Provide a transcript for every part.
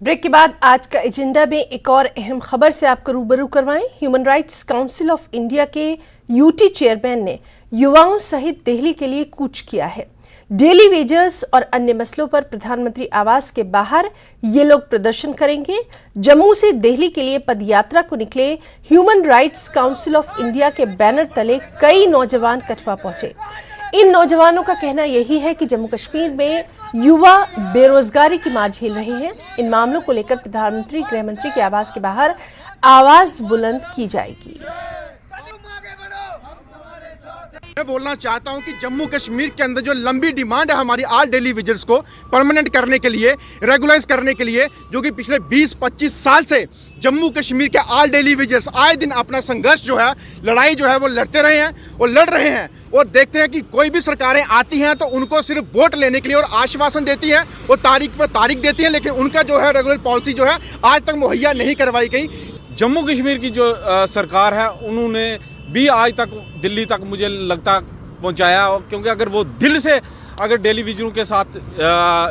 Break के बाद आज का एजेंडा में एक और अहम खबर से आपको रूबरू करवाएं। Human rights council of India के यूटी चेयरमैन ने युवाओं सहित दिल्ली के लिए कूच किया है। डेली वेजर्स और अन्य मसलों पर प्रधानमंत्री आवास के बाहर ये लोग प्रदर्शन करेंगे। जम्मू से दिल्ली के लिए पदयात्रा को निकले human rights council of India के बैनर तले कई नौजवान कठुआ पहुंचे। इन नौजवानों का कहना यही है कि जम्मू कश्मीर में युवा बेरोजगारी की मार झेल रहे हैं। इन मामलों को लेकर प्रधानमंत्री गृह मंत्री के आवास के बाहर आवाज बुलंद की जाएगी। मैं बोलना चाहता हूं कि जम्मू कश्मीर के अंदर जो लंबी डिमांड है हमारी ऑल डेली विजिट्स को परमानेंट करने के लिए, रेगुलाइज करने के लिए, जो कि पिछले 20-25 साल से जम्मू कश्मीर के ऑल डेली विजिट्स आए दिन अपना संघर्ष जो है, लड़ाई जो है वो लड़ते रहे हैं और लड़ रहे हैं। और देखते हैं कि कोई भी सरकारें आती हैं तो उनको सिर्फ वोट लेने के लिए और आश्वासन देती हैं और तारीख पर तारीख देती हैं, लेकिन उनका जो है रेगुलर पॉलिसी जो है आज तक मुहैया नहीं करवाई गई। जम्मू कश्मीर की जो सरकार है उन्होंने भी आज तक दिल्ली तक मुझे लगता पहुंचाया, क्योंकि अगर वो दिल से अगर डेली विजरों के साथ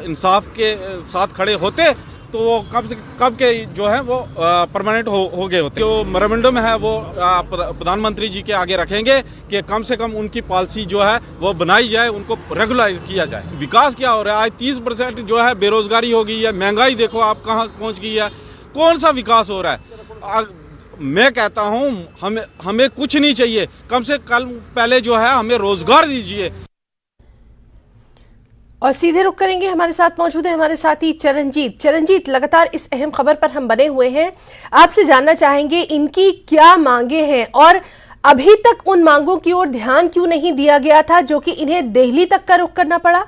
इंसाफ के साथ खड़े होते तो वो कब के जो है वो परमानेंट हो गए होते। जो मेमोरेंडम है वो प्रधानमंत्री जी के आगे रखेंगे कि कम से कम उनकी पॉलिसी जो है वो बनाई जाए, उनको रेगुलाइज किया जाए। विकास क्या हो रहा है? आज 30% जो है बेरोजगारी हो गई है, महंगाई देखो आप कहाँ पहुँच गई है। कौन सा विकास हो रहा है? मैं कहता हूं हमें कुछ नहीं चाहिए, कम से कम पहले जो है हमें रोजगार दीजिए। और सीधे रुक करेंगे, हमारे साथ मौजूद है हमारे साथी चरणजीत। लगातार इस अहम खबर पर हम बने हुए हैं, आपसे जानना चाहेंगे इनकी क्या मांगे हैं और अभी तक उन मांगों की ओर ध्यान क्यों नहीं दिया गया था जो कि इन्हें दिल्ली तक का रुख करना पड़ा।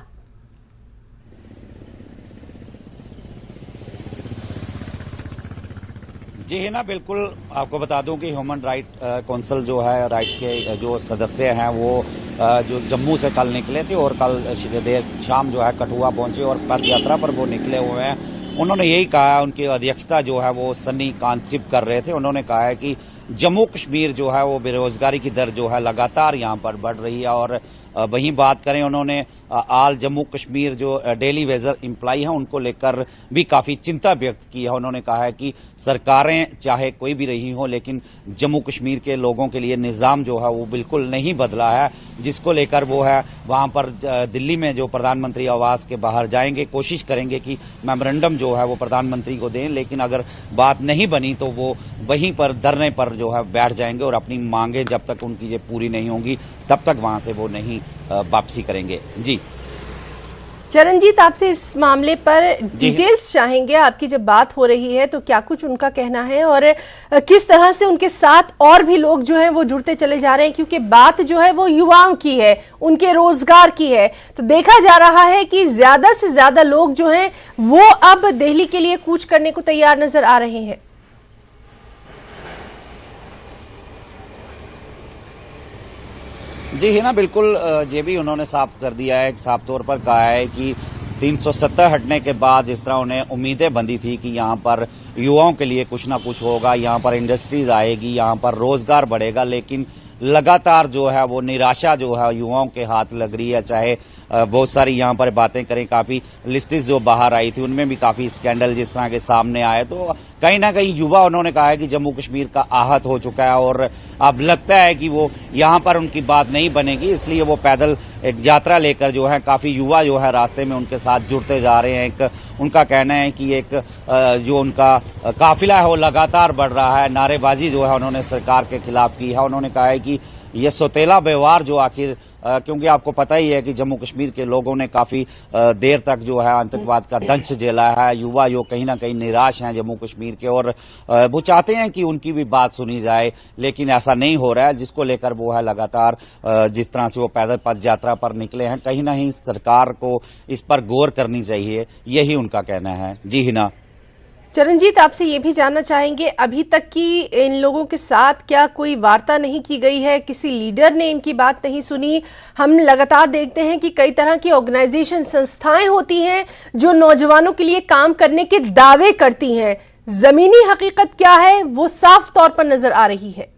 जी हिना, बिल्कुल आपको बता दूं कि ह्यूमन राइट काउंसिल जो है, राइट्स के जो सदस्य हैं वो जो जम्मू से कल निकले थे और कल देर शाम जो है कठुआ पहुंचे और पद यात्रा पर वो निकले हुए हैं। उन्होंने यही कहा, उनकी अध्यक्षता जो है वो सन्नी कांचिप कर रहे थे। उन्होंने कहा है कि जम्मू कश्मीर जो है वो बेरोजगारी की दर जो है लगातार यहाँ पर बढ़ रही है। और वहीं बात करें, उन्होंने आल जम्मू कश्मीर जो डेली वेजर एम्प्लॉय हैं उनको लेकर भी काफ़ी चिंता व्यक्त की है। उन्होंने कहा है कि सरकारें चाहे कोई भी रही हो, लेकिन जम्मू कश्मीर के लोगों के लिए निज़ाम जो है वो बिल्कुल नहीं बदला है, जिसको लेकर वो है वहाँ पर दिल्ली में जो प्रधानमंत्री आवास के बाहर जाएंगे, कोशिश करेंगे कि मेमोरेंडम जो है वो प्रधानमंत्री को दें, लेकिन अगर बात नहीं बनी तो वो वहीं पर धरने पर जो है बैठ जाएंगे और अपनी मांगे जब तक उनकी ये पूरी नहीं होंगी तब तक वहाँ से वो नहीं वापसी करेंगे। जी चरणजीत, आपसे इस मामले पर डिटेल्स चाहेंगे। आपकी जब बात हो रही है तो क्या कुछ उनका कहना है और किस तरह से उनके साथ और भी लोग जो हैं वो जुड़ते चले जा रहे हैं, क्योंकि बात जो है वो युवाओं की है, उनके रोजगार की है। तो देखा जा रहा है कि ज्यादा से ज्यादा लोग जो हैं वो अब दिल्ली के लिए कूच करने को तैयार नजर आ रहे हैं। जी हिना, बिल्कुल ये भी उन्होंने साफ कर दिया है, साफ तौर पर कहा है कि 370 हटने के बाद जिस तरह उन्हें उम्मीदें बंधी थी कि यहाँ पर युवाओं के लिए कुछ ना कुछ होगा, यहाँ पर इंडस्ट्रीज आएगी, यहाँ पर रोजगार बढ़ेगा, लेकिन लगातार जो है वो निराशा जो है युवाओं के हाथ लग रही है। चाहे बहुत सारी यहाँ पर बातें करें, काफी लिस्टें जो बाहर आई थी उनमें भी काफी स्कैंडल जिस तरह के सामने आए, तो कहीं ना कहीं युवा, उन्होंने कहा है कि जम्मू कश्मीर का आहत हो चुका है और अब लगता है कि वो यहाँ पर उनकी बात नहीं बनेगी, इसलिए वो पैदल एक यात्रा लेकर जो है काफी युवा जो है रास्ते में उनके साथ जुड़ते जा रहे हैं। एक उनका कहना है कि एक जो उनका काफिला है वो लगातार बढ़ रहा है। नारेबाजी जो है उन्होंने सरकार के खिलाफ की है। उन्होंने कहा है कि ये सौतेला व्यवहार जो आखिर, क्योंकि आपको पता ही है कि जम्मू कश्मीर के लोगों ने काफी देर तक जो है आतंकवाद का दंश झेला है। युवा जो कहीं ना कहीं निराश हैं जम्मू कश्मीर के और वो चाहते हैं कि उनकी भी बात सुनी जाए, लेकिन ऐसा नहीं हो रहा है, जिसको लेकर वो है लगातार जिस तरह से वो पैदल पद यात्रा पर निकले हैं, कहीं ना कहीं सरकार को इस पर गौर करनी चाहिए, यही उनका कहना है। जी हिना। चरणजीत, आपसे ये भी जानना चाहेंगे, अभी तक की इन लोगों के साथ क्या कोई वार्ता नहीं की गई है? किसी लीडर ने इनकी बात नहीं सुनी? हम लगातार देखते हैं कि कई तरह की ऑर्गेनाइजेशन, संस्थाएं होती हैं जो नौजवानों के लिए काम करने के दावे करती हैं। जमीनी हकीकत क्या है वो साफ तौर पर नजर आ रही है।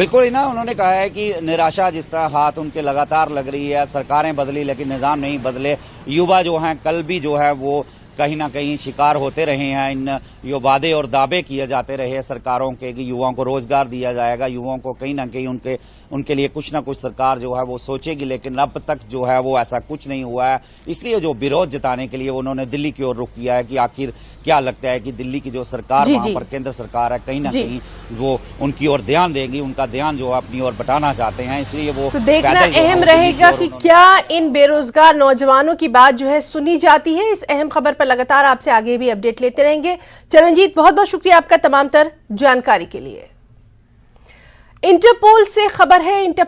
बिल्कुल ही ना, उन्होंने कहा है कि निराशा जिस तरह हाथ उनके लगातार लग रही है, सरकारें बदली लेकिन निजाम नहीं बदले, युवा जो हैं कल भी जो है वो कहीं ना कहीं शिकार होते रहे हैं, इन यो वादे और दावे किए जाते रहे सरकारों के कि युवाओं को रोजगार दिया जाएगा, युवाओं को कहीं ना कहीं उनके लिए कुछ ना कुछ सरकार जो है वो सोचेगी, लेकिन अब तक जो है वो ऐसा कुछ नहीं हुआ है। इसलिए जो विरोध जताने के लिए उन्होंने दिल्ली की ओर रुख किया है कि आखिर क्या लगता है कि दिल्ली की जो सरकार वहां पर केंद्र सरकार है कहीं ना कहीं वो उनकी ओर ध्यान देगी, उनका ध्यान जो अपनी ओर बटाना चाहते हैं, इसलिए वो तो देखना अहम रहेगा कि क्या इन बेरोजगार नौजवानों की बात जो है सुनी जाती है। इस अहम खबर पर लगातार आपसे आगे भी अपडेट लेते रहेंगे। चरणजीत, बहुत बहुत शुक्रिया आपका तमाम तर जानकारी के लिए। इंटरपोल से खबर है,